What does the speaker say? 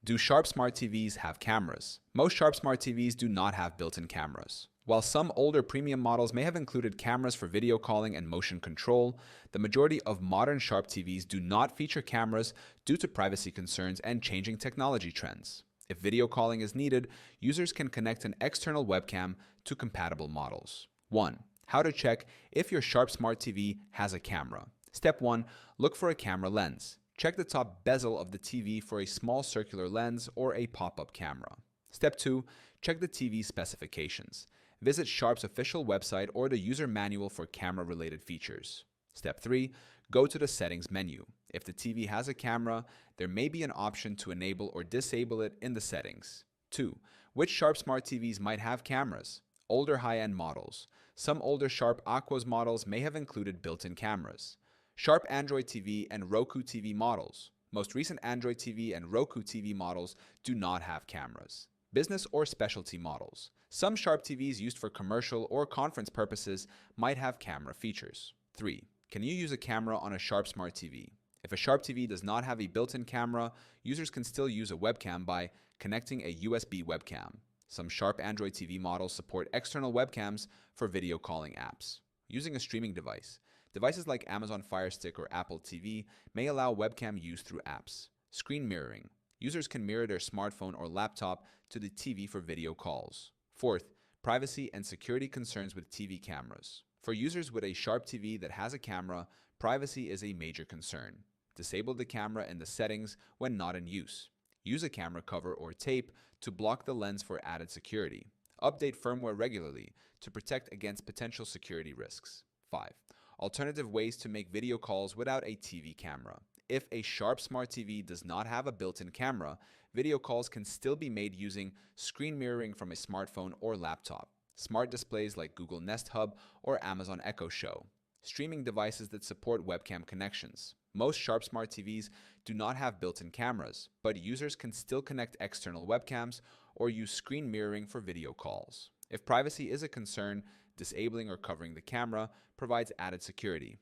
Do Sharp Smart TVs have cameras? Most Sharp Smart TVs do not have built-in cameras. While some older premium models may have included cameras for video calling and motion control, the majority of modern Sharp TVs do not feature cameras due to privacy concerns and changing technology trends. If video calling is needed, users can connect an external webcam to compatible models. 1. How to check if your Sharp Smart TV has a camera. Step 1. Look for a camera lens. Check the top bezel of the TV for a small circular lens or a pop-up camera. Step 2. Check the TV specifications. Visit Sharp's official website or the user manual for camera-related features. Step 3. Go to the settings menu. If the TV has a camera, there may be an option to enable or disable it in the settings. 2. Which Sharp Smart TVs might have cameras? Older high-end models. Some older Sharp Aquos models may have included built-in cameras. Sharp Android TV and Roku TV models. Most recent Android TV and Roku TV models do not have cameras. Business or specialty models. Some Sharp TVs used for commercial or conference purposes might have camera features. 3. Can you use a camera on a Sharp Smart TV? If a Sharp TV does not have a built-in camera, users can still use a webcam by connecting a USB webcam. Some Sharp Android TV models support external webcams for video calling apps. Using a streaming device. Devices like Amazon Fire Stick or Apple TV may allow webcam use through apps. Screen mirroring. Users can mirror their smartphone or laptop to the TV for video calls. 4th, privacy and security concerns with TV cameras. For users with a Sharp TV that has a camera, privacy is a major concern. Disable the camera in the settings when not in use. Use a camera cover or tape to block the lens for added security. Update firmware regularly to protect against potential security risks. 5. Alternative ways to make video calls without a TV camera. If a Sharp Smart TV does not have a built-in camera, video calls can still be made using screen mirroring from a smartphone or laptop, smart displays like Google Nest Hub or Amazon Echo Show, streaming devices that support webcam connections. Most Sharp Smart TVs do not have built-in cameras, but users can still connect external webcams or use screen mirroring for video calls. If privacy is a concern, disabling or covering the camera provides added security.